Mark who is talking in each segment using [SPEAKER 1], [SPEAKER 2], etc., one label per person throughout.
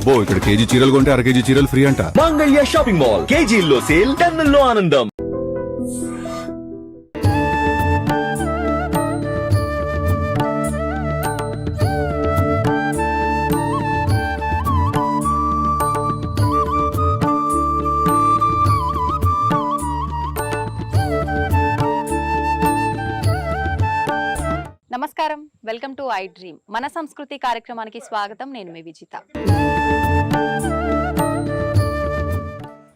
[SPEAKER 1] అబ్బో ఇక్కడ కేజీ చీరలు కొంటే అర కేజీ చీరలు ఫ్రీ అంట.
[SPEAKER 2] మంగళ్య షాపింగ్ మాల్, కేజీల్లో సేల్, టన్నుల్లో ఆనందం.
[SPEAKER 3] నమస్కారం, వెల్కమ్ టు ఐ డ్రీమ్. మన సంస్కృతి కార్యక్రమానికి స్వాగతం. నేను మీ విజిత.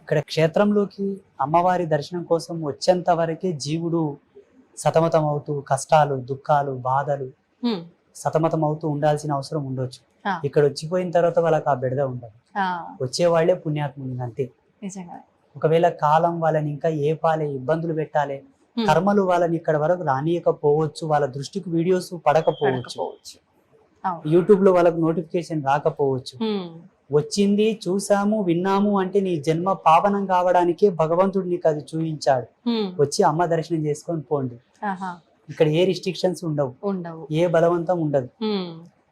[SPEAKER 4] ఇక్కడ క్షేత్రంలోకి అమ్మవారి దర్శనం కోసం వచ్చేంత వరకే జీవుడు సతమతం అవుతూ కష్టాలు, దుఃఖాలు, బాధలు సతమతం అవుతూ ఉండాల్సిన అవసరం ఉండొచ్చు. ఇక్కడ వచ్చిపోయిన తర్వాత వాళ్ళకి ఆ బెడద ఉండదు. వచ్చే వాళ్లే పుణ్యాత్ములు అంతే. ఒకవేళ కాలం వాళ్ళని ఇంకా ఏ పాలే ఇబ్బందులు పెట్టాలి, కర్మలు వాళ్ళని ఇక్కడ వరకు రానియకపోవచ్చు, వాళ్ళ దృష్టికి వీడియోస్ పడకపోవచ్చు, యూట్యూబ్ లో వాళ్ళకు నోటిఫికేషన్ రాకపోవచ్చు. వచ్చింది, చూసాము, విన్నాము అంటే నీ జన్మ పావనం కావడానికే భగవంతుడు నీకు అది చూపించాడు. వచ్చి అమ్మ దర్శనం చేసుకొని పోండి. ఇక్కడ ఏ రిస్ట్రిక్షన్స్ ఉండవు, ఏ బలవంతం ఉండదు.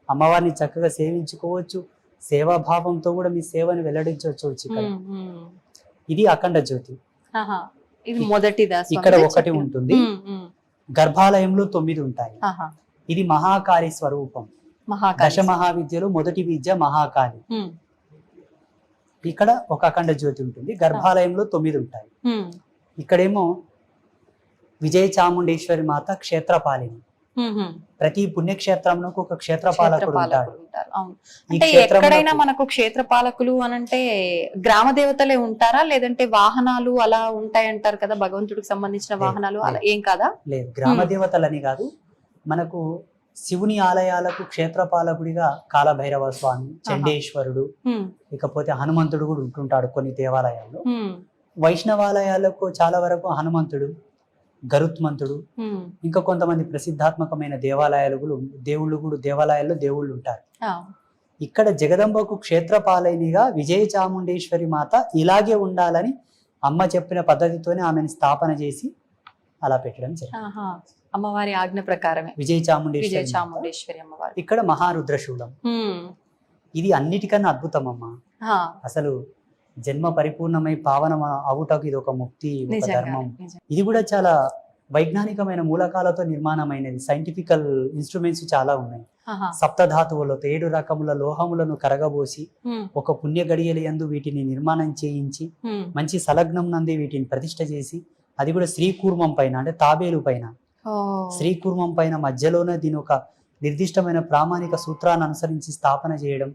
[SPEAKER 4] అమ్మవారిని చక్కగా సేవించుకోవచ్చు. సేవాభావంతో కూడా మీ సేవని వెల్లడించవచ్చు. ఇక్కడ ఇది అఖండ జ్యోతి.
[SPEAKER 3] ఇది మొదటిదా?
[SPEAKER 4] ఇక్కడ ఒకటి ఉంటుంది. గర్భాలయంలో 9 ఉంటాయి. ఇది మహాకాళి స్వరూపం. దశ మహావిద్యలో మొదటి విద్య మహాకాళి. ఇక్కడ ఒక అఖండ జ్యోతి ఉంటుంది. గర్భాలయంలో 9 ఉంటాయి. ఇక్కడేమో విజయ చాముండేశ్వరి మాత క్షేత్రపాలిని. ప్రతి పుణ్యక్షేత్రంలో ఒక క్షేత్రపాలకుడు ఉంటాడు.
[SPEAKER 3] అంటే ఎక్కడైనా మనకు క్షేత్రపాలకులు అనంటే గ్రామ దేవతలే ఉంటారా, లేదంటే వాహనాలు అలా ఉంటాయంటారు కదా, భగవంతుడికి సంబంధించిన వాహనాలు అలా ఏం కాదా?
[SPEAKER 4] లేదు, గ్రామ దేవతలని కాదు. మనకు శివుని ఆలయాలకు క్షేత్రపాలకుడిగా కాలభైరవ స్వామి, చండేశ్వరుడు, ఇకపోతే హనుమంతుడు కూడా ఉంటుంటాడు కొన్ని దేవాలయాల్లో. వైష్ణవాలయాలకు చాలా వరకు హనుమంతుడు, గరుత్మంతుడు, ఇంకా కొంతమంది ప్రసిద్ధాత్మకమైన దేవాలయాల్లో దేవుళ్ళు ఉంటారు. ఇక్కడ జగదంబకు క్షేత్రపాలనిగా విజయ చాముండేశ్వరి మాత ఇలాగే ఉండాలని అమ్మ చెప్పిన పద్ధతితోనే ఆమెను స్థాపన చేసి అలా పెట్టడం జరిగింది.
[SPEAKER 3] అమ్మవారి ఆజ్ఞ ప్రకారమే
[SPEAKER 4] విజయ చాముండేశ్వరి
[SPEAKER 3] అమ్మవారు.
[SPEAKER 4] ఇక్కడ మహారుద్రశూలం. ఇది అన్నిటికన్నా అద్భుతం అమ్మ. అసలు జన్మ పరిపూర్ణమై పావనం అవుటకు ఇది ఒక ముక్తి, ఒక ధర్మం. ఇది కూడా చాలా వైజ్ఞానికమైన మూలకాలతో నిర్మాణమైనది. సైంటిఫికల్ ఇన్స్ట్రుమెంట్స్ చాలా ఉన్నాయి. సప్తధాతువులతో 7 రకముల లోహములను కరగబోసి ఒక పుణ్య గడియల యందు వీటిని నిర్మాణం చేయించి మంచి సలగ్నం నందే వీటిని ప్రతిష్ఠ చేసి, అది కూడా శ్రీకూర్మం పైన, అంటే తాబేలు పైన, శ్రీకూర్మం పైన మధ్యలోనే దీని ఒక నిర్దిష్టమైన ప్రామాణిక సూత్రాన్ని అనుసరించి స్థాపన చేయడం.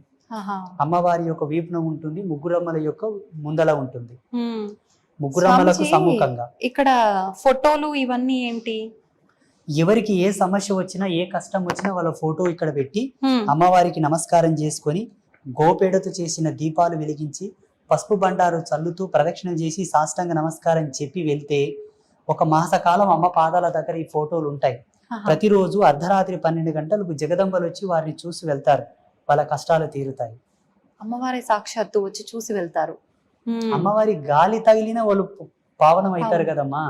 [SPEAKER 4] అమ్మవారి యొక్క వీపున ఉంటుంది, ముగ్గురమ్మల యొక్క ముందల ఉంటుంది. ముగ్గురమ్మలకు సమ్ముఖంగా
[SPEAKER 3] ఇక్కడ ఫోటోలు ఇవన్నీ ఏంటి?
[SPEAKER 4] ఎవరికి ఏ సమస్య వచ్చినా, ఏ కష్టం వచ్చినా వాళ్ళ ఫోటో ఇక్కడ పెట్టి అమ్మవారికి నమస్కారం చేసుకొని గోపేడతో చేసిన దీపాలు వెలిగించి పసుపు బండారు చల్లుతూ ప్రదక్షిణ చేసి సాష్టాంగ నమస్కారం చెప్పి వెళ్తే ఒక మాసకాలం అమ్మ పాదాల దగ్గర ఈ ఫోటోలు ఉంటాయి. ప్రతిరోజు అర్ధరాత్రి 12 గంటలకు జగదంబలు వచ్చి వారిని చూసి వెళ్తారు. వాళ్ళ కష్టాలు తీరుతాయి.
[SPEAKER 3] అమ్మవారి సాక్షాత్తు వచ్చి చూసి వెళ్తారు.
[SPEAKER 4] అమ్మవారి గాలి తగిలిన వాళ్ళు పావనం అవుతారు కదమ్మా.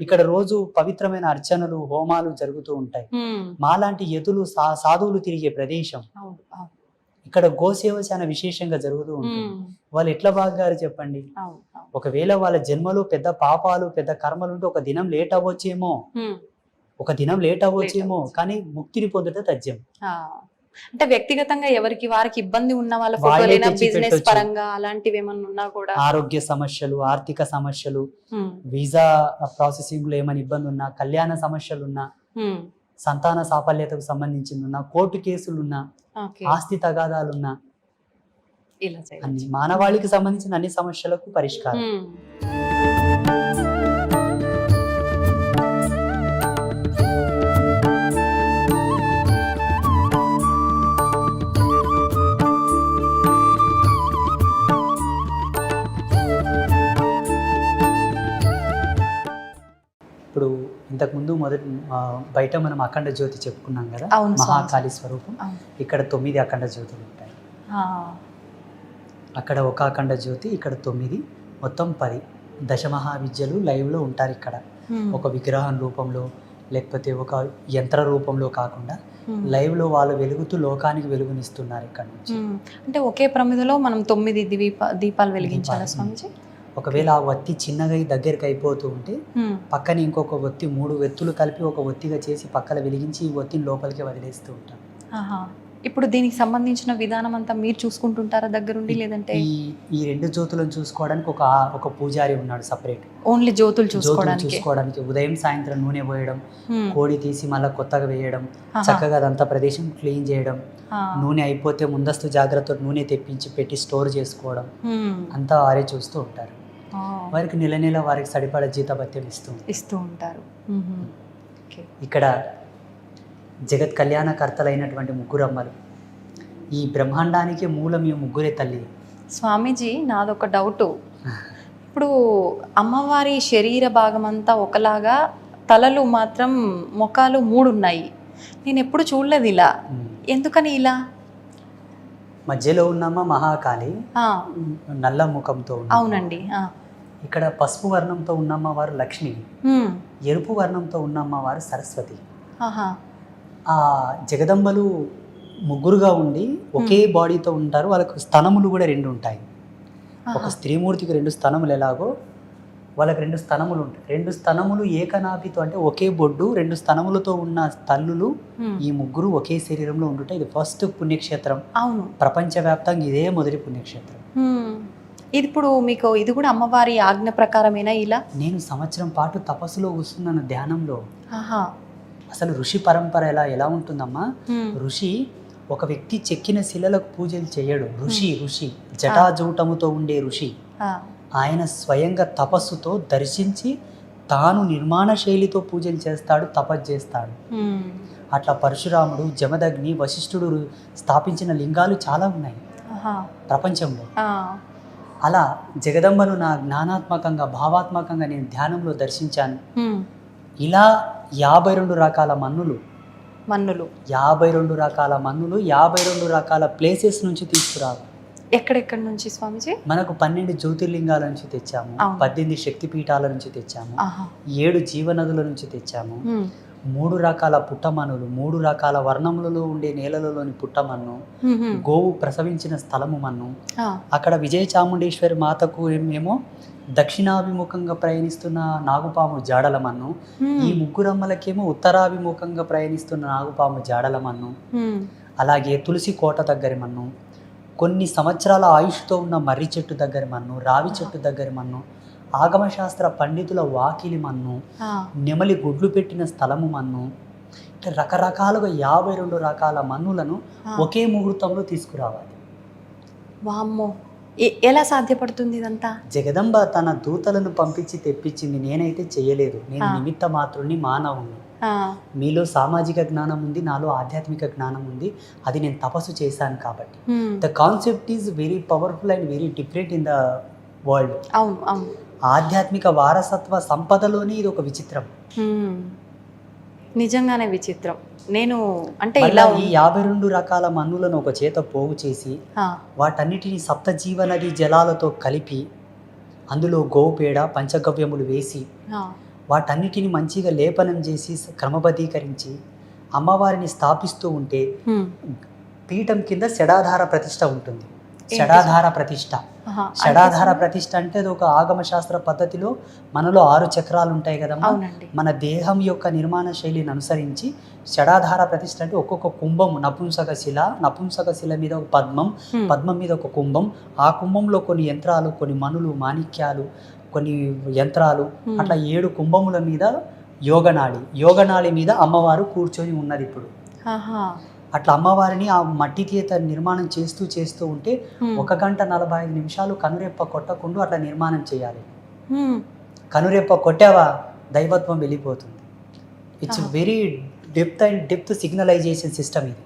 [SPEAKER 4] ఇక్కడ రోజు పవిత్రమైన అర్చనలు, హోమాలు జరుగుతూ ఉంటాయి. మాలాంటి యతులు, సాధువులు తిరిగే ప్రదేశం. ఇక్కడ గోసేవ చాలా విశేషంగా జరుగుతూ ఉంటుంది. వాళ్ళు ఎట్లా బాగారు చెప్పండి. ఒకవేళ వాళ్ళ జన్మలో పెద్ద పాపాలు, పెద్ద కర్మలు ఉంటే ఒక దినం లేట్ అవ్వచ్చేమో, కానీ ముక్తిని పొందుట తథ్యం.
[SPEAKER 3] అంటే వ్యక్తిగతంగా ఎవరికి వారికి ఇబ్బంది ఉన్న వాళ్ళ ఫోటోలైనా, బిజినెస్ పరంగా అలాంటివి ఏమన్నా ఉన్నా కూడా, ఆరోగ్య
[SPEAKER 4] సమస్యలు, ఆర్థిక సమస్యలు, వీసా ప్రాసెసింగ్ లో ఏమైనా ఇబ్బంది ఉన్నా, కళ్యాణ సమస్యలున్నా, సంతాన సాఫల్యతకు సంబంధించింది, కోర్టు కేసులున్నా, ఆస్తి తగాదాలున్నా, అన్ని మానవాళికి సంబంధించిన అన్ని సమస్యలకు పరిష్కారం. ఇప్పుడు ఇంతకుముందు బయట మనం అఖండ జ్యోతి చెప్పుకున్నాం కదా, మహాకాళి స్వరూపం. ఇక్కడ 9 అఖండ జ్యోతులు ఉంటాయి. అక్కడ ఒక అఖండ జ్యోతి, ఇక్కడ 9, మొత్తం 10 దశ మహావిద్యలు లైవ్ లో ఉంటారు. ఇక్కడ ఒక విగ్రహం రూపంలో లేకపోతే ఒక యంత్ర రూపంలో కాకుండా లైవ్లో వాళ్ళు వెలుగుతూ లోకానికి వెలుగునిస్తున్నారు ఇక్కడ నుంచి.
[SPEAKER 3] అంటే ఒకే ప్రమిదలో మనం 9 దీపాలు వెలిగించాలా స్వామిజీ?
[SPEAKER 4] ఒకవేళ ఆ ఒత్తి చిన్నగా దగ్గరికి అయిపోతూ ఉంటే పక్కన ఇంకొక ఒత్తి 3 ఒత్తులు కలిపి ఒక ఒత్తిగా చేసి పక్కన వెలిగించి ఈ ఒత్తిని లోపలికి వదిలేస్తూ ఉంటాం.
[SPEAKER 3] ఇప్పుడు దీనికి సంబంధించిన విధానం అంతా మీరు చూసుకుంటుంటారా దగ్గరుండి, లేదంటే
[SPEAKER 4] ఈ 2 జ్యోతులను చూసుకోవడానికి ఒక పూజారి ఉన్నాడు సపరేట్.
[SPEAKER 3] ఓన్లీ జ్యోతులు చూసుకోవడానికి
[SPEAKER 4] ఉదయం సాయంత్రం నూనె పోయడం, కోడి తీసి మళ్ళీ కొత్తగా వేయడం, చక్కగా అదంతా ప్రదేశం క్లీన్ చేయడం, నూనె అయిపోతే ముందస్తు జాగ్రత్త నూనె తెప్పించి పెట్టి స్టోర్ చేసుకోవడం అంతా వారే చూస్తూ ఉంటారు. వారికి నెల వారికి సరిపడా జీతభత్యం ఇస్తూ ఉంటారు. ఇక్కడ జగత్ కళ్యాణకర్తలైనటువంటి ముగ్గురమ్మలు, ఈ బ్రహ్మాండానికి మూలం ఈ ముగ్గురే తల్లి.
[SPEAKER 3] స్వామీజీ, నాదొక డౌటు. ఇప్పుడు అమ్మవారి శరీర భాగం అంతా ఒకలాగా, తలలు మాత్రం ముఖాలు 3 ఉన్నాయి. నేను ఎప్పుడు చూడలేదు ఇలా. ఎందుకని ఇలా?
[SPEAKER 4] మధ్యలో ఉన్నమ్మ మహాకాళి, నల్ల ముఖంతో.
[SPEAKER 3] అవునండి.
[SPEAKER 4] ఇక్కడ పసుపు వర్ణంతో ఉన్నమ్మ వారు లక్ష్మి, ఎరుపు వర్ణంతో ఉన్నమ్మ వారు సరస్వతి. ఆ జగదంబలు ముగ్గురుగా ఉండి ఒకే బాడీతో ఉంటారు. వాళ్ళకు స్తనములు కూడా 2 ఉంటాయి. ఒక స్త్రీమూర్తికి 2 స్తనములు ఎలాగో వాళ్ళకి 2 స్తనములు ఉంటాయి. 2 స్తనములు ఏకనాభితో, అంటే ఒకే బొడ్డు 2 స్తనములతో ఉన్న తల్లులు ఈ ముగ్గురు ఒకే శరీరంలో ఉండుట. ఇది ఫస్ట్ పుణ్యక్షేత్రం. అవును, ప్రపంచవ్యాప్తంగా ఇదే మొదటి పుణ్యక్షేత్రం.
[SPEAKER 3] ఇది ఇప్పుడు మీకు ఇది కూడా అమ్మవారి ఆజ్ఞ ప్రకారమేనా ఇలా?
[SPEAKER 4] నేను సంవత్సరం పాటు తపస్సులో కూర్చున్నాను ధ్యానంలో. అసలు ఋషి పరంపర ఎలా ఉంటుందమ్మా? ఋషి ఒక వ్యక్తి చెక్కిన శిలలకు పూజలు చేయడు. ఋషి జటాజూటముతో ఉండే ఋషి. ఆయన స్వయంగా తపస్సుతో దర్శించి తాను నిర్మాణ శైలితో పూజలు చేస్తాడు, తపస్సు చేస్తాడు. అట్లా పరశురాముడు, జమదగ్ని, వశిష్ఠుడు స్థాపించిన లింగాలు చాలా ఉన్నాయి ప్రపంచంలో. అలా జగదంబను నా జ్ఞానాత్మకంగా, భావాత్మకంగా నేను ధ్యానంలో దర్శించాను. ఇలా 52 రకాల మన్నులు 52 రకాల మన్నులు 52 రకాల ప్లేసెస్ నుంచి తీసుకురావాలి.
[SPEAKER 3] ఎక్కడెక్కడి నుంచి స్వామిజీ?
[SPEAKER 4] మనకు 12 జ్యోతిర్లింగాల నుంచి తెచ్చాము, 18 శక్తిపీఠాల నుంచి తెచ్చాము, 7 జీవనదుల నుంచి తెచ్చాము, 3 రకాల పుట్టమన్నులు, 3 రకాల వర్ణములలో ఉండే నేలలలోని పుట్టమన్ను, గోవు ప్రసవించిన స్థలము మన్ను. అక్కడ విజయ చాముండేశ్వరి మాతకు ఏమో దక్షిణాభిముఖంగా ప్రయాణిస్తున్న నాగుపాము జాడల మన్ను, ఈ ముగ్గురమ్మలకేమో ఉత్తరాభిముఖంగా ప్రయాణిస్తున్న నాగుపాము జాడల మన్ను. అలాగే తులసి కోట దగ్గరి మన్ను, కొన్ని సంవత్సరాల ఆయుష్తో ఉన్న మర్రి చెట్టు దగ్గరి మన్ను, రావి చెట్టు దగ్గరి మన్ను, ఆగమశాస్త్ర పండితుల వాకిలి మన్ను, నెమలి గుడ్లు పెట్టిన స్థలము మన్ను. రకరకాలుగా 52 రకాల మన్నులను ఒకే ముహూర్తంలో తీసుకురావాలి.
[SPEAKER 3] వామ్మో, ఎలా సాధ్యపడుతుంది ఇదంతా?
[SPEAKER 4] జగదంబ తన దూతలను పంపించి తెప్పించింది. నేనైతే చేయలేదు. నేను నిమిత్త మాత్రుని, మానవుని. మీలో సామాజిక జ్ఞానం ఉంది, నాలో ఆధ్యాత్మిక జ్ఞానం ఉంది. అది నేను తపస్సు చేశాను కాబట్టి. The concept is very powerful and very different in the world.
[SPEAKER 3] అవును అవును.
[SPEAKER 4] ఆధ్యాత్మిక వారసత్వ సంపదలోనే ఇది ఒక విచిత్రం.
[SPEAKER 3] నిజంగానే విచిత్రం. నేను అంటే
[SPEAKER 4] ఇలా ఈ 52 రకాల మన్నులను ఒక చేత పోగు చేసి వాటన్నిటిని సప్త జీవనది జలాలతో కలిపి అందులో గోపేడ పంచగవ్యములు వేసి వాటన్నిటిని మంచిగా లేపనం చేసి క్రమబద్ధీకరించి అమ్మవారిని స్థాపిస్తూ ఉంటే పీఠం కింద షడాధార ప్రతిష్ఠ ఉంటుంది. షడాధార ప్రతిష్ఠ అంటే అది ఒక ఆగమ శాస్త్ర పద్ధతిలో మనలో 6 చక్రాలు ఉంటాయి కదమ్మా. మన దేహం యొక్క నిర్మాణ శైలిని అనుసరించి షడాధార ప్రతిష్ఠ అంటే ఒక్కొక్క కుంభం, నపుంసక శిల మీద ఒక పద్మం మీద ఒక కుంభం, ఆ కుంభంలో కొన్ని యంత్రాలు, కొన్ని మణులు, మాణిక్యాలు, కొన్ని యంత్రాలు, అట్లా 7 కుంభముల మీద యోగనాళి మీద అమ్మవారు కూర్చొని ఉన్నది. ఇప్పుడు అట్లా అమ్మవారిని ఆ మట్టి చేత నిర్మాణం చేస్తూ ఉంటే 1 గంట 45 నిమిషాలు కనురెప్ప కొట్టకుండా అట్లా నిర్మాణం చేయాలి. కనురెప్ప కొట్టావా దైవత్వం వెళ్ళిపోతుంది. It's very depth signalisation system ఇది.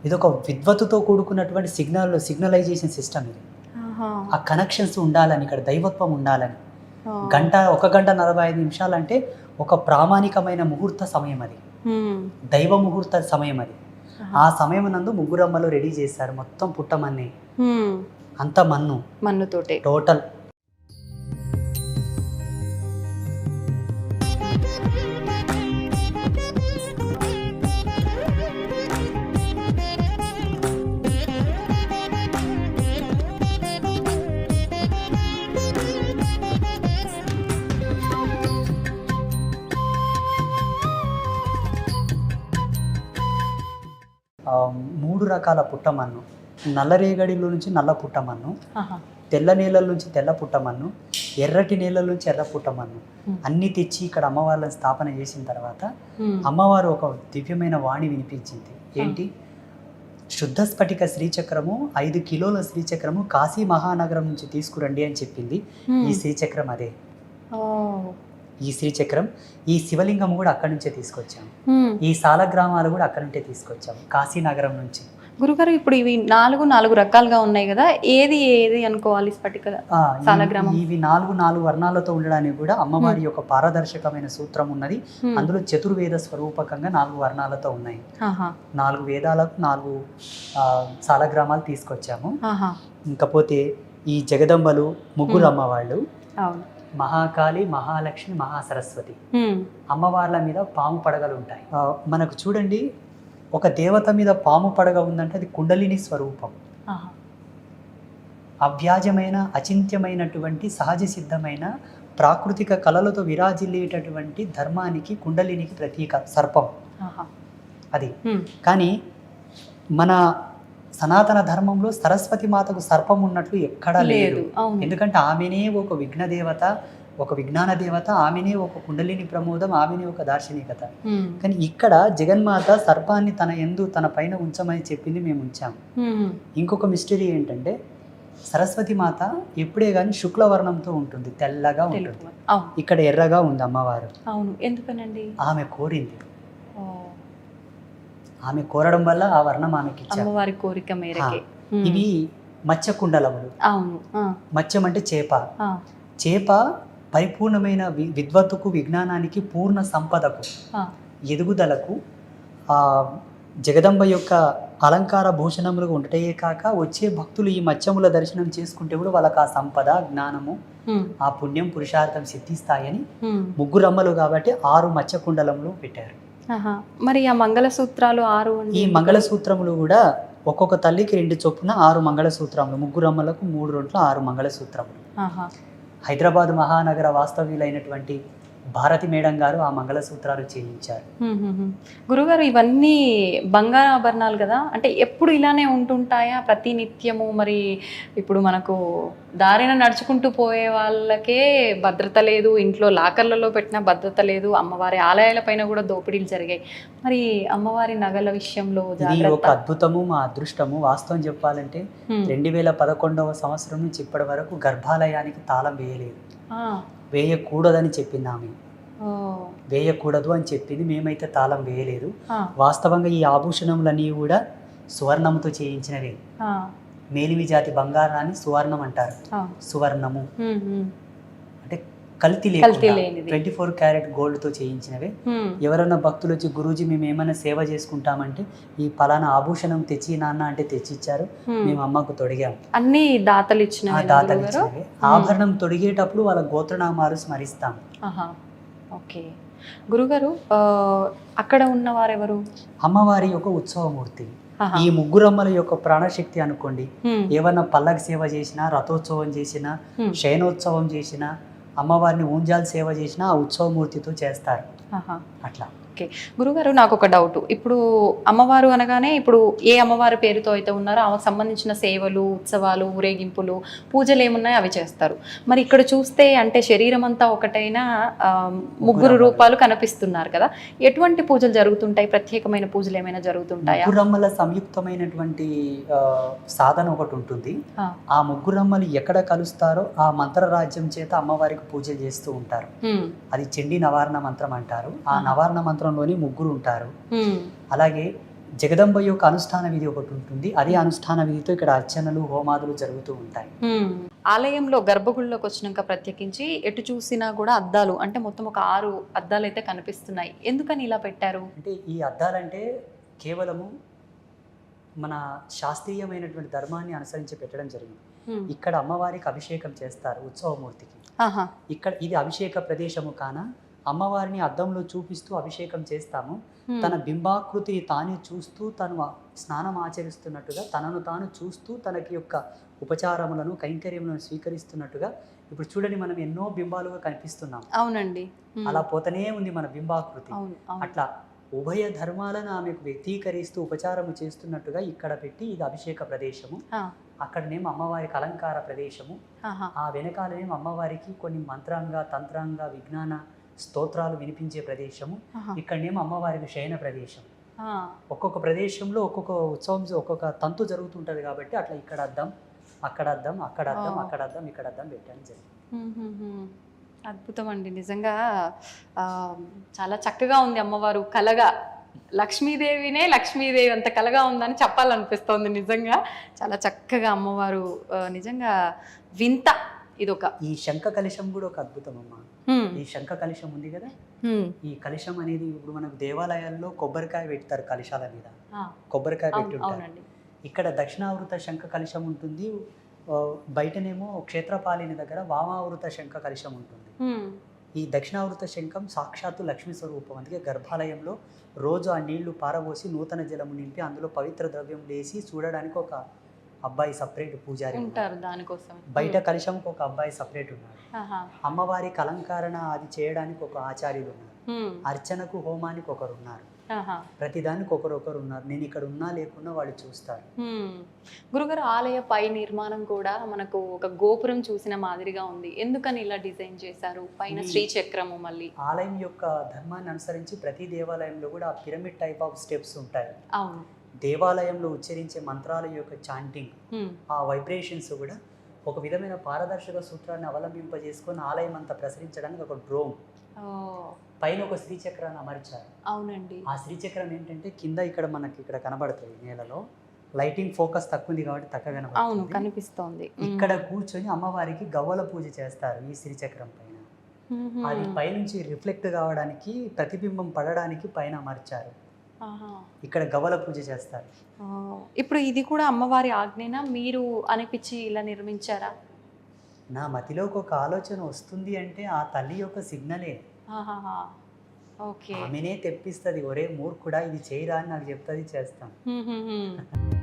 [SPEAKER 4] ఇది ఒక విద్వత్తుతో కూడుకున్నటువంటి సిగ్నలైజేషన్ సిస్టమ్ ఇది. ఆ కనెక్షన్స్ ఉండాలని, ఇక్కడ దైవత్వం ఉండాలని. 1 గంట 45 నిమిషాలు అంటే ఒక ప్రామాణికమైన ముహూర్త సమయం, అది దైవ ముహూర్త సమయం. అది ఆ సమయం నందు ముగ్గురమ్మలు రెడీ చేశారు. మొత్తం పుట్టమన్నే, అంత మన్నుతోటే టోటల్. రకాల పుట్టమన్ను, నల్లరేగడిలో నుంచి నల్ల పుట్టమన్ను,
[SPEAKER 3] ఆహా.
[SPEAKER 4] తెల్ల నేలల నుంచి తెల్ల పుట్టమన్ను, ఎర్రటి నేలల నుంచి ఎర్ర పుట్టమన్ను అన్నీ తెచ్చి ఇక్కడ అమ్మవార్లను స్థాపన చేసిన తర్వాత అమ్మవారు ఒక దివ్యమైన వాణి వినిపించింది. ఏంటి? శుద్ధ స్ఫటిక శ్రీచక్రము 5 కిలోల శ్రీచక్రము కాశీ మహానగరం నుంచి తీసుకురండి అని చెప్పింది. ఈ శ్రీచక్రం అదే.
[SPEAKER 3] ఓ.
[SPEAKER 4] ఈ శ్రీచక్రం, ఈ శివలింగం కూడా అక్కడి నుంచే తీసుకొచ్చాము.
[SPEAKER 3] హ్మ్.
[SPEAKER 4] ఈ సాలగ్రామాలు కూడా అక్కడి నుంచే తీసుకొచ్చాము, కాశీ నగరం నుంచి.
[SPEAKER 3] గురుగారు ఇప్పుడు ఇవి నాలుగు రకాలుగా ఉన్నాయి కదా, ఏది ఏది అనుకోవాలి? స్ఫటిక సాలగ్రామం.
[SPEAKER 4] ఇవి నాలుగు వర్ణాలతో ఉండడానికి కూడా అమ్మవారి యొక్క పారదర్శకమైన సూత్రం ఉన్నది. అందులో చతుర్వేద స్వరూపకంగా 4 వర్ణాలతో ఉన్నాయి. 4 వేదాలకు 4 సాలగ్రామాలు తీసుకొచ్చాము. ఇంకపోతే ఈ జగదంబలు ముగ్గురు అమ్మవాళ్ళు, మహాకాళి, మహాలక్ష్మి, మహాసరస్వతి అమ్మవార్ల మీద పాము పడగలు ఉంటాయి. మనకు చూడండి, ఒక దేవత మీద పాము పడగ ఉందంటే అది కుండలిని స్వరూపం. అవ్యాజమైన, అచింత్యమైనటువంటి, సహజ సిద్ధమైన ప్రాకృతిక కళలతో విరాజిల్లేటటువంటి ధర్మానికి, కుండలినికి ప్రతీక సర్పం అది. కానీ మన సనాతన ధర్మంలో సరస్వతి మాతకు సర్పం ఉన్నట్లు ఎక్కడా లేదు. ఎందుకంటే ఆమెనే ఒక విఘ్నదేవత, ఒక విజ్ఞాన దేవత, ఆమెనే ఒక కుండలిని ప్రమోదం, ఆమెనే ఒక దార్శనికత. కానీ ఇక్కడ జగన్మాత సర్పాన్ని తన పైన ఉంచమని చెప్పింది, మేము ఉంచాము. ఇంకొక మిస్టరీ ఏంటంటే సరస్వతి మాత ఎప్పుడే కానీ శుక్లవర్ణంతో ఉంటుంది, తెల్లగా ఉంటుంది. ఇక్కడ ఎర్రగా ఉంది అమ్మవారు.
[SPEAKER 3] ఎందుకనండి?
[SPEAKER 4] ఆమె కోరింది. ఆమె కోరడం వల్ల ఆ వర్ణం ఆమెకి ఇచ్చారు,
[SPEAKER 3] అమ్మవారి కోరిక మేరకే.
[SPEAKER 4] ఇవి మత్స్య కుండలములు. మత్స్యం అంటే చేప. చేప పరిపూర్ణమైన విద్వత్తుకు, విజ్ఞానానికి, పూర్ణ సంపదకు, ఎదుగుదలకు జగదంబ యొక్క అలంకార భూషణములుగా ఉండటే కాక వచ్చే భక్తులు ఈ మత్స్యముల దర్శనం చేసుకుంటే కూడా వాళ్ళకి ఆ సంపద, జ్ఞానము, ఆ పుణ్యం, పురుషార్థం సిద్ధిస్తాయని ముగ్గురు అమ్మలు కాబట్టి 6 మత్స్య కుండలములు పెట్టారు.
[SPEAKER 3] మరి ఆ మంగళసూత్రాలు 6.
[SPEAKER 4] ఈ మంగళసూత్రములు కూడా ఒక్కొక్క తల్లికి 2 చొప్పున 6 మంగళసూత్రములు, ముగ్గురు అమ్మలకు 3 రొంట్లు 6 మంగళసూత్రములు. హైదరాబాద్ మహానగర వాస్తవ్యులైనటువంటి భారతి మేడం గారు ఆ మంగళసూత్రాలు చేయించారు.
[SPEAKER 3] గురుగారు, ఇవన్నీ బంగారు ఆభరణాలు కదా, అంటే ఎప్పుడు ఇలానే ఉంటుంటాయా ప్రతి నిత్యము? మరి ఇప్పుడు మనకు దారిన నడుచుకుంటూ పోయే వాళ్ళకే భద్రత లేదు, ఇంట్లో లాకర్లలో పెట్టిన భద్రత లేదు, అమ్మవారి ఆలయాల పైన కూడా దోపిడీలు జరిగాయి. మరి అమ్మవారి నగల విషయంలో
[SPEAKER 4] ఇది ఒక అద్భుతము, మా అదృష్టము. వాస్తవం చెప్పాలంటే 2011వ సంవత్సరం నుంచి ఇప్పటి వరకు గర్భాలయానికి తాళం వేయలేదు, వేయకూడదని చెప్పింది ఆమె. వేయకూడదు అని చెప్పింది, మేమైతే తాళం వేయలేదు. వాస్తవంగా ఈ ఆభూషణములన్నీ కూడా సువర్ణముతో చేయించినవే. మేలిమి జాతి బంగారాన్ని సువర్ణం అంటారు. సువర్ణము అంటే కల్తీ లేకుండా 24 క్యారెట్ గోల్డ్ తో చేయించినవే. ఎవరైనా భక్తులు వచ్చి, గురూజీ మేము ఏమైనా సేవ చేసుకుంటామంటే ఈ పలానా ఆభూషణం తెచ్చి నాన్న అంటే తెచ్చిచ్చారు, మేము అమ్మకు తొడిగాము.
[SPEAKER 3] అన్ని దాతలు ఇచ్చినవే.
[SPEAKER 4] ఆభరణం తొడిగేటప్పుడు వాళ్ళ గోత్రనామాలు స్మరిస్తాం.
[SPEAKER 3] ఓకే గురుగారు, అక్కడ ఉన్నవారెవరు?
[SPEAKER 4] అమ్మవారి యొక్క ఉత్సవమూర్తి. ఈ ముగ్గురమ్మల యొక్క ప్రాణశక్తి అనుకోండి. ఏమన్నా పల్లకి సేవ చేసినా, రథోత్సవం చేసినా, శయనోత్సవం చేసినా, అమ్మవారిని ఊంజాల్ సేవ చేసినా ఆ ఉత్సవమూర్తితో చేస్తారు. అట్లా.
[SPEAKER 3] ఓకే గురుగారు, నాకు ఒక డౌట్. ఇప్పుడు అమ్మవారు అనగానే ఇప్పుడు ఏ అమ్మవారి పేరుతో అయితే ఉన్నారో ఆమెకు సంబంధించిన సేవలు, ఉత్సవాలు, ఊరేగింపులు, పూజలు ఏమున్నాయో అవి చేస్తారు. మరి ఇక్కడ చూస్తే అంటే శరీరం అంతా ఒకటైనా ముగ్గురు రూపాలు కనిపిస్తున్నారు కదా, ఎటువంటి పూజలు జరుగుతుంటాయి? ప్రత్యేకమైన పూజలు ఏమైనా జరుగుతుంటాయా?
[SPEAKER 4] ముగ్గురమ్మల సంయుక్తమైనటువంటి సాధన ఒకటి ఉంటుంది. ఆ ముగ్గురమ్మలు ఎక్కడ కలుస్తారో ఆ మంత్ర రాజ్యం చేత అమ్మవారికి పూజలు చేస్తూ ఉంటారు. అది చండీ నవారణ మంత్రం అంటారు. ఆ నవారణ మంత్రంలోని ముగ్గురు ఉంటారు. అలాగే జగదంబ యొక్క అనుష్ఠాన విధి ఒకటి ఉంటుంది. అదే అనుష్ఠాన విధితో ఇక్కడ అర్చనలు, హోమాదులు జరుగుతూ ఉంటాయి.
[SPEAKER 3] ఆలయంలో గర్భగుడిలోకి వచ్చినాక ప్రత్యేకించి ఎటు చూసినా కూడా అద్దాలు, అంటే మొత్తం ఒక 6 అద్దాలు అయితే కనిపిస్తున్నాయి. ఎందుకని ఇలా పెట్టారు?
[SPEAKER 4] అంటే ఈ అద్దాలంటే కేవలము మన శాస్త్రీయమైనటువంటి ధర్మాన్ని అనుసరించి పెట్టడం జరిగింది. ఇక్కడ అమ్మవారికి అభిషేకం చేస్తారు ఉత్సవమూర్తికి. ఇక్కడ ఇది అభిషేక ప్రదేశము కాన అమ్మవారిని అద్దంలో చూపిస్తూ అభిషేకం చేస్తాము. తన బింబాకృతిని తానే చూస్తూ తను స్నానం ఆచరిస్తున్నట్టుగా, తనను తాను చూస్తూ తనకి యొక్క ఉపచారములను, కైంకర్యములను స్వీకరిస్తున్నట్టుగా. ఇప్పుడు చూడండి, మనం ఎన్నో బింబాలుగా కనిపిస్తున్నాం.
[SPEAKER 3] అవునండి.
[SPEAKER 4] అలా పోతనే ఉంది మన బింబాకృతి. అట్లా ఉభయ ధర్మాలను ఆమెకు వ్యక్తీకరిస్తూ ఉపచారము చేస్తున్నట్టుగా ఇక్కడ పెట్టి ఇది అభిషేక ప్రదేశము,
[SPEAKER 3] ఆ,
[SPEAKER 4] అక్కడనేమో అమ్మవారికి అలంకార ప్రదేశము,
[SPEAKER 3] ఆహా,
[SPEAKER 4] ఆ వెనకాలనేమో అమ్మవారికి కొన్ని మంత్రాంగ తంత్రాంగ విజ్ఞాన స్తోత్రాలు వినిపించే ప్రదేశము,
[SPEAKER 3] ఆహా,
[SPEAKER 4] ఇక్కడనేమో అమ్మవారికి శయన ప్రదేశం.
[SPEAKER 3] ఆ,
[SPEAKER 4] ఒక్కొక్క ప్రదేశంలో ఒక్కొక్క ఉత్సవం ఒక్కొక్క తంతు జరుగుతుంటుంది కాబట్టి అట్లా ఇక్కడ అద్దం అక్కడ అద్దం అక్కడ అద్దం అక్కడ అద్దం ఇక్కడ అద్దం పెట్టాను జరిగింది.
[SPEAKER 3] హ్మ్, హ్మ్, హ్మ్. అద్భుతం అండి నిజంగా. ఆ, చాలా చక్కగా ఉంది అమ్మవారు కలగా. లక్ష్మీదేవినే లక్ష్మీదేవి అంత కలగా ఉందని చెప్పాలనిపిస్తోంది నిజంగా. చాలా చక్కగా అమ్మవారు నిజంగా వింత. ఇదొక
[SPEAKER 4] ఈ శంఖ కలశం కూడా ఒక అద్భుతం అమ్మ.
[SPEAKER 3] హ్మ్,
[SPEAKER 4] ఈ శంఖ కలశం ఉంది కదా,
[SPEAKER 3] హ్మ్.
[SPEAKER 4] ఈ కలశం అనేది ఇప్పుడు మనకు దేవాలయాల్లో కొబ్బరికాయ పెడతారు కలశాల మీద,
[SPEAKER 3] ఆ,
[SPEAKER 4] కొబ్బరికాయ
[SPEAKER 3] అవును,
[SPEAKER 4] పెట్టుంటారు.
[SPEAKER 3] అవునండి.
[SPEAKER 4] ఇక్కడ దక్షిణావృత శంఖ కలశం ఉంటుంది, బయటనేమో క్షేత్రపాలిని దగ్గర వామావృత శంఖ కలశం ఉంటుంది.
[SPEAKER 3] హ్మ్,
[SPEAKER 4] ఈ దక్షిణావృత శంఖం సాక్షాత్తు లక్ష్మీ స్వరూపం. అందుకే గర్భాలయంలో రోజు ఆ నీళ్లు పారబోసి నూతన జలము నింపి అందులో పవిత్ర ద్రవ్యం వేసి చూడడానికి ఒక అబ్బాయి సపరేట్ పూజారి ఉన్నారు.
[SPEAKER 3] ఉంటారు దానికోసం.
[SPEAKER 4] బయట కలశంకి ఒక అబ్బాయి సపరేట్ ఉన్నారు.
[SPEAKER 3] ఆహా,
[SPEAKER 4] అమ్మవారికి అలంకరణ అది చేయడానికి ఒక ఆచార్యులు ఉన్నారు.
[SPEAKER 3] హ్మ్,
[SPEAKER 4] అర్చనకు హోమానికి ఒకరు ఉన్నారు.
[SPEAKER 3] ఆహా,
[SPEAKER 4] ప్రతిదానికి ఒకరొకరు ఉన్నారు. నేను ఇక్కడ ఉన్నా లేకున్నా వాళ్ళు చూస్తారు.
[SPEAKER 3] హ్మ్. గురుగారు ఆలయ పై నిర్మాణం కూడా మనకు ఒక గోపురం చూసిన మాదిరిగా ఉంది. ఎందుకని ఇలా డిజైన్ చేశారు? పైన
[SPEAKER 4] ఇది-
[SPEAKER 3] శ్రీచక్రము మళ్ళీ.
[SPEAKER 4] ఆలయం యొక్క ధర్మాన్ని అనుసరించి ప్రతి దేవాలయంలో కూడా ఆ పిరమిడ్ టైప్ ఆఫ్ స్టెప్స్ ఉంటాయి.
[SPEAKER 3] అవును.
[SPEAKER 4] దేవాలయంలో ఉచ్చరించే మంత్రాల యొక్క చాంటింగ్,
[SPEAKER 3] హ్మ్,
[SPEAKER 4] ఆ వైబ్రేషన్స్ కూడా ఒక విధమైన పారదర్శక సూత్రాన్ని అవలంబింపజేసుకొని ఆలయం అంతా ప్రసరించడానికి ఒక డ్రోమ్
[SPEAKER 3] ఓ,
[SPEAKER 4] పైన ఒక శ్రీచక్రాన్ని అమర్చారు.
[SPEAKER 3] అవునండి.
[SPEAKER 4] ఆ శ్రీచక్రం ఏంటంటే కింద ఇక్కడ మనకి ఇక్కడ కనబడుతుంది నేలలో, లైటింగ్ ఫోకస్ తక్కువ ఉంది కాబట్టి తక్కువ
[SPEAKER 3] అవును,
[SPEAKER 4] కనబడుతుంది.
[SPEAKER 3] కనిపిస్తోంది.
[SPEAKER 4] ఇక్కడ కూర్చొని అమ్మవారికి గవ్వల పూజ చేస్తారు ఈ శ్రీచక్రం పైన.
[SPEAKER 3] హ్మ్, హ్మ్.
[SPEAKER 4] అది పైనుంచి రిఫ్లెక్ట్ కావడానికి ప్రతిబింబం పడడానికి పైన అమర్చారు.
[SPEAKER 3] ఆహా.
[SPEAKER 4] ఇక్కడ గవ్వల పూజ చేస్తారు.
[SPEAKER 3] ఆ, ఇప్పుడు ఇది కూడా అమ్మవారి ఆజ్ఞనా, మీరు అనిపించి ఇలా నిర్మించారా?
[SPEAKER 4] నా మతిలోకి ఒక ఆలోచన వస్తుంది అంటే ఆ తల్లి యొక్క సిగ్నలే.
[SPEAKER 3] ఆహాహా. ఓకే.
[SPEAKER 4] ఆమెనే తెప్పిస్తుంది, ఒరే మూర్ఖుడా ఇది చేయరా అని నాకు చెప్తుంది, చేస్తాను.
[SPEAKER 3] హ్మ్, హ్మ్, హ్మ్.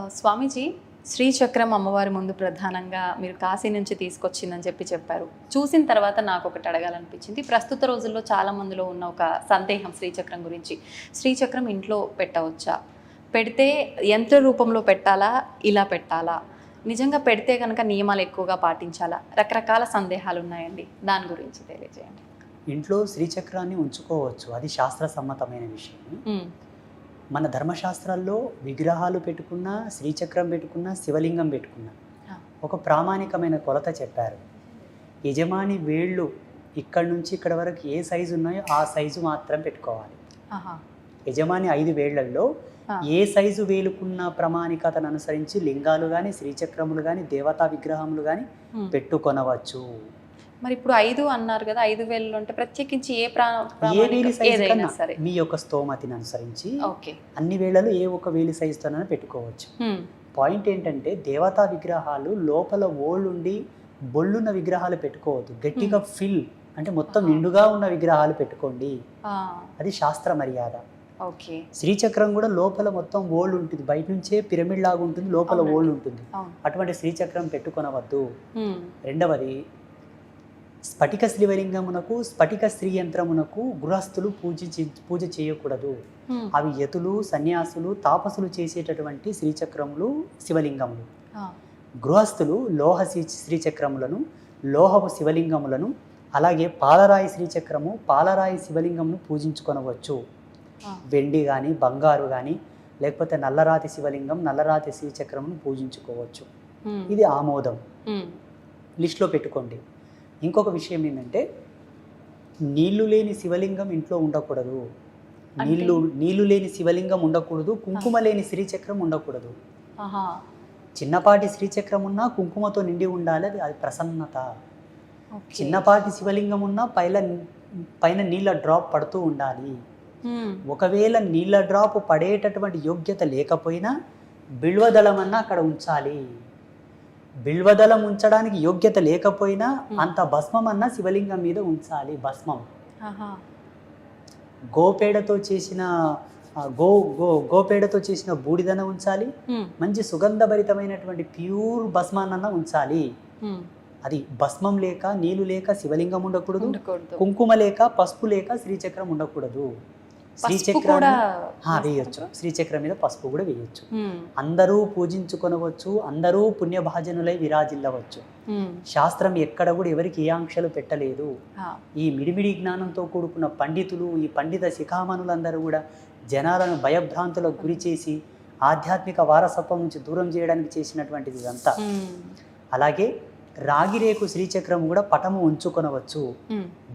[SPEAKER 3] స్వామీజీ, శ్రీచక్రం అమ్మవారి ముందు ప్రధానంగా మీరు కాశీ నుంచి తీసుకొచ్చిందని చెప్పారు. చూసిన తర్వాత నాకు ఒకటి అడగాలనిపించింది. ప్రస్తుత రోజుల్లో చాలా మందిలో ఉన్న ఒక సందేహం శ్రీచక్రం గురించి. శ్రీచక్రం ఇంట్లో పెట్టవచ్చా? పెడితే యంత్ర రూపంలో పెట్టాలా, ఇలా పెట్టాలా? నిజంగా పెడితే కనుక నియమాలు ఎక్కువగా పాటించాలా? రకరకాల సందేహాలు ఉన్నాయండి, దాని గురించి తెలియజేయండి.
[SPEAKER 4] ఇంట్లో శ్రీచక్రాన్ని ఉంచుకోవచ్చు, అది శాస్త్ర సమ్మతమైన విషయం.
[SPEAKER 3] హ్మ్,
[SPEAKER 4] మన ధర్మశాస్త్రాల్లో విగ్రహాలు పెట్టుకున్నా, శ్రీచక్రం పెట్టుకున్నా, శివలింగం పెట్టుకున్నా
[SPEAKER 3] ఆ.
[SPEAKER 4] ఒక ప్రామాణికమైన కొలత చెప్పారు. యజమాని వేళ్ళు ఇక్కడి నుంచి ఇక్కడ వరకు ఏ సైజు ఉన్నాయో ఆ సైజు మాత్రం పెట్టుకోవాలి.
[SPEAKER 3] ఆహా.
[SPEAKER 4] యజమాని 5 వేళ్లలో
[SPEAKER 3] ఆ.
[SPEAKER 4] ఏ సైజు వేలుకున్న ప్రామాణికతను అనుసరించి లింగాలు కానీ, శ్రీచక్రములు కానీ, దేవతా విగ్రహములు కానీ
[SPEAKER 3] హ్మ్.
[SPEAKER 4] పెట్టుకొనవచ్చు.
[SPEAKER 3] మరి ఇప్పుడు 5 అన్నారు కదా, 5 వేలు అంటే ప్రత్యేకించి ఏ
[SPEAKER 4] ఏ వేలి సైజు
[SPEAKER 3] ఏదైనా
[SPEAKER 4] కన్నా
[SPEAKER 3] సరే.
[SPEAKER 4] మీ యొక్క స్తోమతిని అనుసరించి
[SPEAKER 3] ఓకే.
[SPEAKER 4] అన్ని వేళలు ఏ ఒక వేలి సైజుతోనైనా పెట్టుకోవచ్చు.
[SPEAKER 3] హ్మ్,
[SPEAKER 4] పాయింట్ ఏంటంటే దేవతా విగ్రహాలు లోపల ఓళ్ళుండి బొళ్ళున్న విగ్రహాలు పెట్టుకోవద్దు. గట్టిగా ఫిల్ అంటే మొత్తం నిండుగా ఉన్న విగ్రహాలు పెట్టుకోండి,
[SPEAKER 3] ఆ,
[SPEAKER 4] అది శాస్త్ర మర్యాద.
[SPEAKER 3] ఓకే.
[SPEAKER 4] శ్రీచక్రం కూడా లోపల మొత్తం ఓళ్ళు ఉంటుంది, బయట నుంచే పిరమిడ్ లాగా ఉంటుంది, లోపల
[SPEAKER 3] అవునండి.
[SPEAKER 4] ఓళ్ళు ఉంటుంది.
[SPEAKER 3] అవును.
[SPEAKER 4] అటువంటి శ్రీచక్రం పెట్టుకొనవద్దు.
[SPEAKER 3] హ్మ్,
[SPEAKER 4] రెండవది, స్ఫటిక శ్రీవలింగమునకు స్ఫటిక స్త్రీ యంత్రమునకు గృహస్థులు పూజ చేయకూడదు.
[SPEAKER 3] హ్మ్.
[SPEAKER 4] అవి యతులు, సన్యాసులు, తాపసులు చేసేటటువంటి శ్రీచక్రములు, శివలింగములు.
[SPEAKER 3] ఆ,
[SPEAKER 4] గృహస్థులు లోహ శ్రీచక్రములను, లోహపు శివలింగములను, అలాగే పాలరాయి శ్రీచక్రము, పాలరాయి శివలింగమును పూజించుకొనవచ్చు.
[SPEAKER 3] ఆ.
[SPEAKER 4] వెండి కానీ, బంగారు కానీ, లేకపోతే నల్లరాతి శివలింగం, నల్లరాతి శ్రీచక్రమును పూజించుకోవచ్చు.
[SPEAKER 3] హ్మ్.
[SPEAKER 4] ఇది ఆమోదం,
[SPEAKER 3] హ్మ్.
[SPEAKER 4] లిస్ట్లో పెట్టుకోండి. ఇంకొక విషయం ఏంటంటే నీళ్లు లేని శివలింగం ఇంట్లో ఉండకూడదు. నీళ్లు లేని శివలింగం ఉండకూడదు, కుంకుమ లేని శ్రీచక్రం ఉండకూడదు.
[SPEAKER 3] ఆహా.
[SPEAKER 4] చిన్నపాటి శ్రీచక్రం ఉన్నా కుంకుమతో నిండి ఉండాలి, అది ప్రసన్నత.
[SPEAKER 3] ఓకే.
[SPEAKER 4] చిన్నపాటి శివలింగం ఉన్నా పైన నీళ్ళ డ్రాప్ పడుతూ ఉండాలి.
[SPEAKER 3] హ్మ్.
[SPEAKER 4] ఒకవేళ నీళ్ళ డ్రాప్ పడేటటువంటి యోగ్యత లేకపోయినా బిల్వదళం అన్నా అక్కడ ఉంచాలి. బిల్వదళం ఉంచడానికి యోగ్యత లేకపోయినా అంత భస్మం అన్న శివలింగం మీద ఉంచాలి. భస్మం
[SPEAKER 3] ఆహా.
[SPEAKER 4] గోపేడతో చేసిన గోపేడతో చేసిన బూడిదన ఉంచాలి. మంచి సుగంధభరితమైనటువంటి ప్యూర్ భస్మాన్న ఉంచాలి. అది భస్మం లేక నీళ్లు లేక శివలింగం ఉండకూడదు, కుంకుమ లేక పసుపు లేక శ్రీచక్రం ఉండకూడదు. శ్రీచక్రం వేయొచ్చు, శ్రీచక్రం మీద పసుపు కూడా వేయొచ్చు. అందరూ పూజించుకొనవచ్చు, అందరూ పుణ్యభాజనులై విరాజిల్లవచ్చు. శాస్త్రం ఎక్కడ కూడా ఎవరికి ఏ ఆంక్షలు పెట్టలేదు. ఈ మిడిమిడి జ్ఞానంతో కూడుకున్న పండితులు, ఈ పండిత శిఖామణులందరూ కూడా జనాలను భయభ్రాంతులకు గురి చేసి ఆధ్యాత్మిక వారసత్వం నుంచి దూరం చేయడానికి చేసినటువంటిది ఇదంతా. అలాగే రాగిరేకు శ్రీచక్రం కూడా పటము ఉంచుకొనవచ్చు.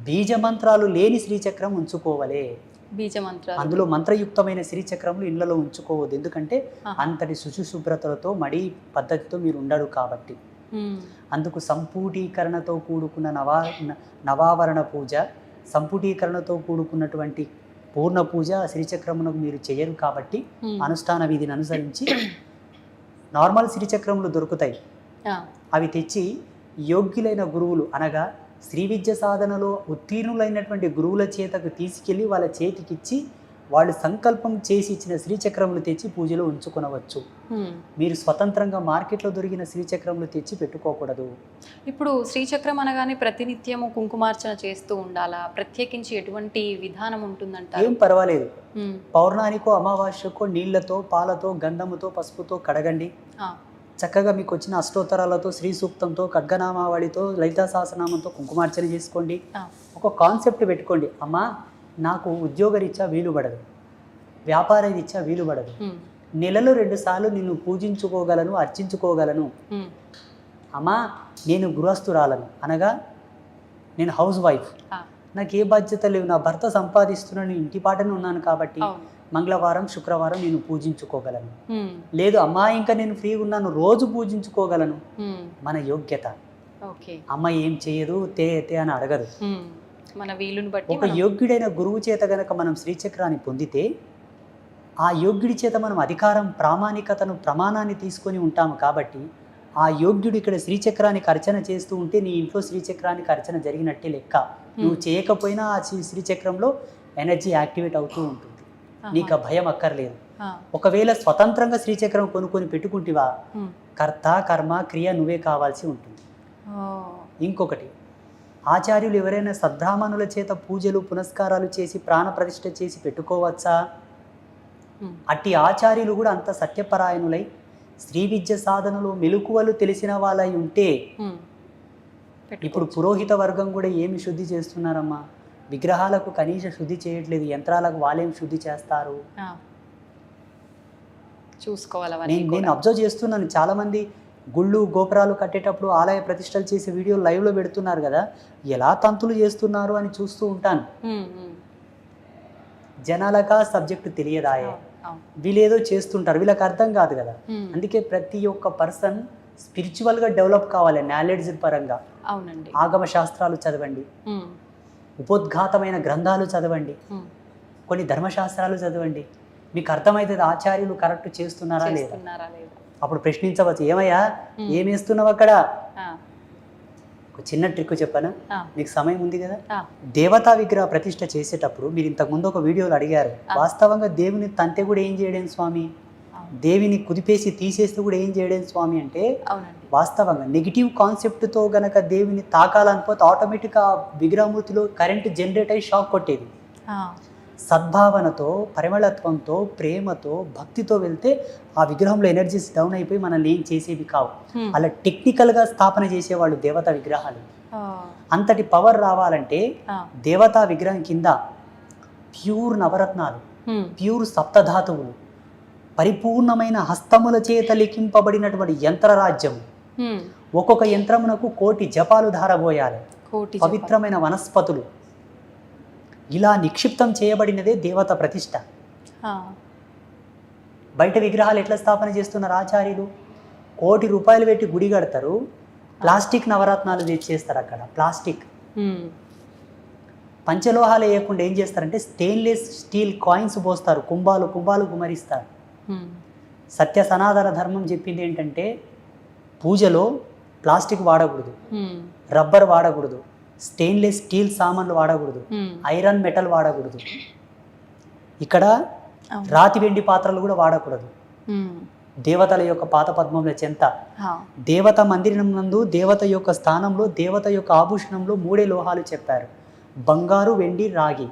[SPEAKER 4] బీజమంత్రాలు లేని శ్రీచక్రం ఉంచుకోవలే.
[SPEAKER 3] బీజమంత్రాలు
[SPEAKER 4] అందులో మంత్రయుక్తమైన శ్రీచక్రములు ఇళ్లలో ఉంచుకోవద్దు. ఎందుకంటే అంతటి శుచిశుభ్రతలతో మడి పద్ధతితో మీరు ఉండరు కాబట్టి. అందుకు సంపుటీకరణతో కూడుకున్న నవావరణ పూజ, సంపుటీకరణతో కూడుకున్నటువంటి పూర్ణ పూజ శ్రీచక్రమునకు మీరు చేయరు కాబట్టి అనుష్ఠాన విధిని అనుసరించి నార్మల్ శ్రీచక్రములు దొరుకుతాయి. అవి తెచ్చి యోగ్యులైన గురువులు అనగా శ్రీ విద్య సాధనలో ఉత్తీర్ణులైనటువంటి గురువుల చేతకు తీసుకెళ్ళి వాళ్ళ చేతికిచ్చి వాళ్ళు సంకల్పం చేసి ఇచ్చిన శ్రీచక్రములు తెచ్చి పూజలో ఉంచుకొనవచ్చు. మీరు స్వతంత్రంగా మార్కెట్లో దొరికిన శ్రీచక్రములు తెచ్చి పెట్టుకోకూడదు.
[SPEAKER 3] ఇప్పుడు శ్రీచక్రం అనగానే ప్రతినిత్యము కుంకుమార్చన చేస్తూ ఉండాలా? ప్రత్యేకించి ఎటువంటి విధానం ఉంటుందంట?
[SPEAKER 4] ఏం పర్వాలేదు. పౌర్ణానికో అమావాస్యకో నీళ్లతో పాలతో గంధముతో పసుపుతో కడగండి. చక్కగా మీకు వచ్చిన అష్టోత్తరాలతో శ్రీ సూక్తంతో ఖడ్గనామావళితో లలితా సహస్రనామంతో కుంకుమార్చన చేసుకోండి. ఒక కాన్సెప్ట్ పెట్టుకోండి, అమ్మా నాకు ఉద్యోగరీత్యా వీలు పడదు, వ్యాపార రీత్యా వీలు పడదు, నెలలో 2 సార్లు నిన్ను పూజించుకోగలను, అర్చించుకోగలను. అమ్మా నేను గృహస్థురాలను అనగా నేను హౌస్ వైఫ్, నాకు ఏ బాధ్యత లేవు, నా భర్త సంపాదిస్తున్నాను, ఇంటి పాటనే ఉన్నాను కాబట్టి మంగళవారం శుక్రవారం నేను పూజించుకోగలను. లేదు అమ్మా ఇంకా నేను ఫ్రీగా ఉన్నాను, రోజు పూజించుకోగలను. మన యోగ్యత. అమ్మ ఏం చేయదు, తే అని అడగదు.
[SPEAKER 3] మన వీలుని బట్టి
[SPEAKER 4] ఒక యోగ్యుడైన గురువు చేత గనక మనం శ్రీచక్రాన్ని పొందితే ఆ యోగ్యుడి చేత మనం అధికారం, ప్రామాణికతను, ప్రమాణాన్ని తీసుకొని ఉంటాము కాబట్టి ఆ యోగ్యుడు ఇక్కడ శ్రీచక్రానికి అర్చన చేస్తూ ఉంటే నీ ఇంట్లో శ్రీచక్రానికి అర్చన జరిగినట్టే లెక్క. నువ్వు చేయకపోయినా ఆ శ్రీచక్రంలో ఎనర్జీ యాక్టివేట్ అవుతూ ఉంటుంది. నీకు భయం అక్కర్లేదు. ఒకవేళ స్వతంత్రంగా శ్రీచక్రం కొనుక్కొని పెట్టుకుంటేవా కర్త కర్మ క్రియ నువ్వే కావాల్సి ఉంటుంది. ఇంకొకటి, ఆచార్యులు ఎవరైనా సద్బ్రాహ్మణుల చేత పూజలు పునస్కారాలు చేసి ప్రాణ ప్రతిష్ఠ చేసి పెట్టుకోవచ్చా? అట్టి ఆచార్యులు కూడా అంత సత్యపరాయణులై శ్రీ విద్య సాధనలో మెలకువలు తెలిసిన వాళ్ళై ఉంటే, ఇప్పుడు పురోహిత వర్గం కూడా ఏమి శుద్ధి చేస్తున్నారమ్మా? విగ్రహాలకు కనీస శుద్ధి చేయట్లేదు, యంత్రాలకు వాళ్ళేం శుద్ధి చేస్తారు?
[SPEAKER 3] చూసుకోవాలి.
[SPEAKER 4] నేను అబ్జర్వ్ చేస్తున్నాను, చాలామంది గుళ్ళు గోపురాలు కట్టేటప్పుడు ఆలయ ప్రతిష్టలు చేసే వీడియో లైవ్లో పెడుతున్నారు కదా, ఎలా తంతులు చేస్తున్నారు అని చూస్తూ ఉంటాను. జనాలకా సబ్జెక్టు తెలియదాయే, వీళ్ళేదో చేస్తుంటారు, వీళ్ళకి అర్థం కాదు కదా. అందుకే ప్రతి ఒక్క పర్సన్ స్పిరిచువల్గా డెవలప్ కావాలి, నాలెడ్జ్ పరంగా.
[SPEAKER 3] అవునండి.
[SPEAKER 4] ఆగమ శాస్త్రాలు చదవండి, ఉపోద్ఘాతమైన గ్రంథాలు చదవండి, కొన్ని ధర్మశాస్త్రాలు చదవండి. మీకు అర్థమవుతుంది ఆచార్యులు కరెక్ట్ చేస్తున్నారా లేదా. అప్పుడు ప్రశ్నించవచ్చు, ఏమయ్యా ఏమేస్తున్నావు అక్కడ? ఒక చిన్న ట్రిక్ చెప్పాను, మీకు సమయం ఉంది కదా. దేవతా విగ్రహ ప్రతిష్ఠ చేసేటప్పుడు మీరు ఇంతకుముందు ఒక వీడియోలో అడిగారు, వాస్తవంగా దేవుని తంతే కూడా ఏం చేయడం స్వామి, దేవిని కుదిపేసి తీసేస్తే కూడా ఏం చేయడం స్వామి అంటే, వాస్తవంగా నెగిటివ్ కాన్సెప్ట్తో గనక దేవిని తాకాలనిపోతే ఆటోమేటిక్గా విగ్రహమూర్తిలో కరెంట్ జనరేట్ అయ్యి షాక్ కొట్టేది. సద్భావనతో, పరిమళత్వంతో, ప్రేమతో, భక్తితో వెళ్తే ఆ విగ్రహంలో ఎనర్జీస్ డౌన్ అయిపోయి మనల్ని ఏం చేసేవి కావు. అలా టెక్నికల్గా స్థాపన చేసేవాళ్ళు దేవతా విగ్రహాలు. అంతటి పవర్ రావాలంటే దేవతా విగ్రహం కింద ప్యూర్ నవరత్నాలు, ప్యూర్ సప్తధాతువులు, పరిపూర్ణమైన హస్తముల చేత లిఖింపబడినటువంటి యంత్రరాజ్యం, ఒక్కొక్క యంత్రమునకు 1,000,000 జపాలు ధారబోయాలి, పవిత్రమైన వనస్పతులు, ఇలా నిక్షిప్తం చేయబడినదే దేవత ప్రతిష్ట. బయట విగ్రహాలు ఎట్లా స్థాపన చేస్తున్నారు ఆచార్యులు? 1,00,00,000 రూపాయలు పెట్టి గుడి కడతారు, ప్లాస్టిక్ నవరత్నాలు తెచ్చేస్తారు. అక్కడ ప్లాస్టిక్ పంచలోహాలు వేయకుండా ఏం చేస్తారంటే స్టెయిన్లెస్ స్టీల్ కాయిన్స్ పోస్తారు, కుంభాలు కుంభాలు గుమరిస్తారు. సత్య సనాతన ధర్మం చెప్పింది ఏంటంటే పూజలో ప్లాస్టిక్ వాడకూడదు, రబ్బర్ వాడకూడదు, స్టెయిన్లెస్ స్టీల్ సామాన్లు వాడకూడదు, ఐరన్ మెటల్ వాడకూడదు, ఇక్కడ రాతి వెండి పాత్రలు కూడా వాడకూడదు. దేవతల యొక్క పాత పద్మముల చెంత దేవత మందిరం నందు దేవత యొక్క స్థానంలో దేవత యొక్క ఆభూషణంలో 3 లోహాలు చెప్పారు, బంగారు, వెండి, రాగి.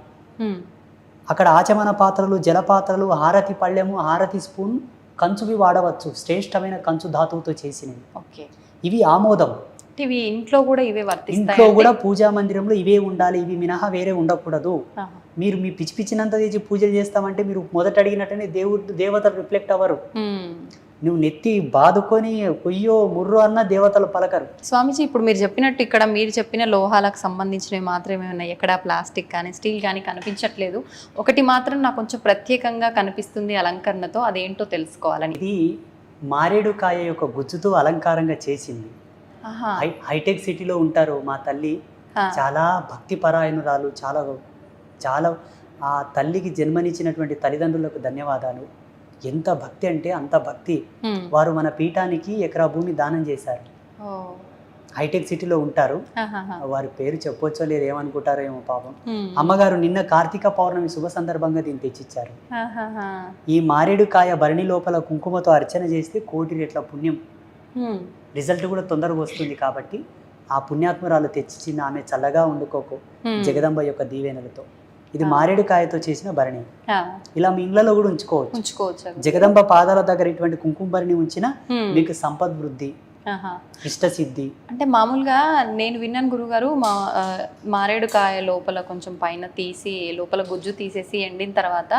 [SPEAKER 4] అక్కడ ఆచమన పాత్రలు, జలపాత్రలు, హారతి పళ్ళెము, హారతి స్పూన్, కంచువి వాడవచ్చు, శ్రేష్టమైన కంచు ధాతువుతో చేసినవి. ఇవి ఆమోదం.
[SPEAKER 3] ఇవి ఇంట్లో కూడా ఇవే వర్తిస్తాయి.
[SPEAKER 4] ఇంట్లో కూడా పూజా మందిరంలో ఇవే ఉండాలి, ఇవి మినహా వేరే ఉండకూడదు. మీరు మీ పిచ్చి పిచ్చినంత చేసి పూజలు చేస్తామంటే మీరు మొదట అడిగినట్టనే దేవతలు రిఫ్లెక్ట్ అవ్వరు. నువ్వు నెత్తి బాదుకొని కొయ్యో ముర్రో అన్న దేవతలు పలకరు.
[SPEAKER 3] స్వామీజీ, ఇప్పుడు మీరు చెప్పినట్టు ఇక్కడ మీరు చెప్పిన లోహాలకు సంబంధించినవి మాత్రమే ఉన్నాయి, ఎక్కడ ప్లాస్టిక్ కానీ స్టీల్ కానీ కనిపించట్లేదు. ఒకటి మాత్రం నాకు కొంచెం ప్రత్యేకంగా కనిపిస్తుంది అలంకరణతో, అదేంటో తెలుసుకోవాలని.
[SPEAKER 4] ఇది మారేడు కాయ యొక్క గుజ్జుతో అలంకారంగా చేసింది. హైటెక్ సిటీలో ఉంటారు మా తల్లి, చాలా భక్తి పరాయణురాలు, చాలా చాలా ఆ తల్లికి జన్మనిచ్చినటువంటి తల్లిదండ్రులకు ధన్యవాదాలు. ఎంత భక్తి అంటే అంత భక్తి. వారు మన పీఠానికి ఎకరా భూమి దానం చేశారు. హైటెక్ సిటీలో ఉంటారు, వారి పేరు చెప్పొచ్చో లేదు, ఏమనుకుంటారో ఏమో పాపం. అమ్మగారు నిన్న కార్తీక పౌర్ణమి శుభ సందర్భంగా దీన్ని తెచ్చిచ్చారు. ఈ మారేడు కాయ భరణి లోపల కుంకుమతో అర్చన చేస్తే 1 కోటి రెట్ల పుణ్యం, రిజల్ట్ కూడా తొందరగా వస్తుంది. కాబట్టి ఆ పుణ్యాత్మరాలు తెచ్చిచ్చిన ఆమె చల్లగా ఉండుకోకు జగదంబ యొక్క దీవెనలతో. ఇది మారేడు కాయతో చేసిన భరణి, ఇలా మీ ఇళ్లలో కూడా ఉంచుకోవచ్చు. జగదంబ పాదాల దగ్గర ఇటువంటి కుంకుమ భరణి ఉంచిన మీకు సంపద్ వృద్ధి, ఇష్ట సిద్ధి.
[SPEAKER 3] అంటే మామూలుగా నేను విన్నాను గురుగారు, మారేడు కాయ లోపల కొంచెం పైన తీసి లోపల గుజ్జు తీసేసి ఎండిన తర్వాత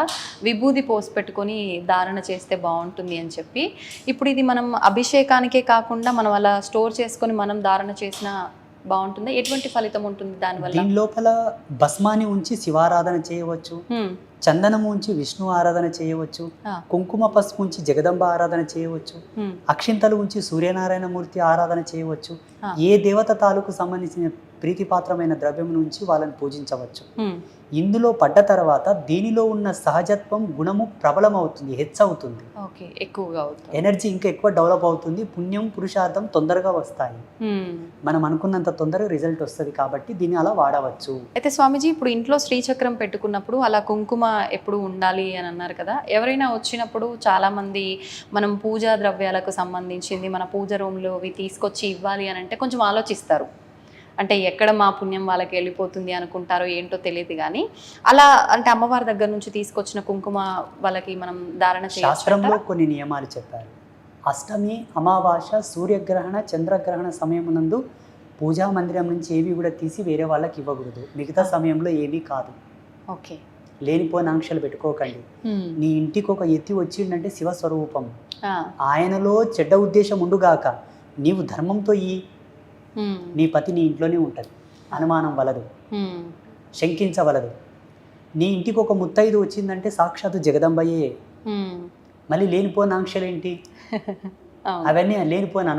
[SPEAKER 3] విభూది పోసి పెట్టుకొని ధారణ చేస్తే బాగుంటుంది అని చెప్పి. ఇప్పుడు ఇది మనం అభిషేకానికే కాకుండా మనం అలా స్టోర్ చేసుకొని మనం ధారణ చేసిన బాగుంటుంది. ఎటువంటి ఫలితం ఉంటుంది దానివల్ల?
[SPEAKER 4] దీని లోపల భస్మాన్ని ఉంచి శివారాధన చేయవచ్చు, చందనము ఉంచి విష్ణు ఆరాధన చేయవచ్చు, కుంకుమ పసుపు ఉంచి జగదంబ ఆరాధన చేయవచ్చు, అక్షింతలు ఉంచి సూర్యనారాయణ మూర్తి ఆరాధన చేయవచ్చు. ఏ దేవత తాలూకు సంబంధించిన ప్రీతిపాత్రమైన ద్రవ్యం నుంచి వాళ్ళని పూజించవచ్చు. ఇందులో పడ్డ తర్వాత దీనిలో ఉన్న సహజత్వం గుణము ప్రబలం అవుతుంది, హెచ్చవుతుంది, ఎనర్జీ ఇంకా ఎక్కువ డెవలప్ అవుతుంది, పుణ్యం పురుషార్థం తొందరగా వస్తాయి. మనం అనుకున్నంత తొందరగా రిజల్ట్ వస్తుంది. కాబట్టి దీన్ని అలా వాడవచ్చు.
[SPEAKER 3] అయితే స్వామీజీ, ఇప్పుడు ఇంట్లో శ్రీచక్రం పెట్టుకున్నప్పుడు అలా కుంకుమ ఎప్పుడు ఉండాలి అని అన్నారు కదా, ఎవరైనా వచ్చినప్పుడు చాలా మంది మనం పూజా ద్రవ్యాలకు సంబంధించింది మన పూజ రూమ్లో అవి తీసుకొచ్చి ఇవ్వాలి అని అంటే కొంచెం ఆలోచిస్తారు. అంటే ఎక్కడ మా పుణ్యం వాళ్ళకి వెళ్ళిపోతుంది అనుకుంటారో ఏంటో తెలియదు. కానీ అలా అంటే అమ్మవారి దగ్గర నుంచి తీసుకొచ్చిన కుంకుమ వాళ్ళకి మనం ధారణ చేయాలి.
[SPEAKER 4] శాస్త్రంలో కొన్ని నియమాలు చెప్పారు. అష్టమి, అమావాస్య, సూర్యగ్రహణ, చంద్రగ్రహణ సమయమునందు పూజా మందిరం నుంచి ఏవి కూడా తీసి వేరే వాళ్ళకి ఇవ్వకూడదు. మిగతా సమయంలో ఏమీ కాదు.
[SPEAKER 3] ఓకే,
[SPEAKER 4] లేనిపోయిన ఆంక్షలు పెట్టుకోకండి. నీ ఇంటికి ఒక ఎత్తి వచ్చిందంటే శివస్వరూపం, ఆయనలో చెడ్డ ఉద్దేశం ఉండుగాక, నీవు ధర్మంతో నీ పతి నీ ఇంట్లోనే ఉంటుంది, అనుమానం వలదు, శంకించవలదు. నీ ఇంటికి ఒక ముత్తైదు వచ్చిందంటే సాక్షాత్తు జగదంబయే. మళ్ళీ లేనిపోయిన ఆంక్షలు ఏంటి? అవన్నీ లేనిపోయిన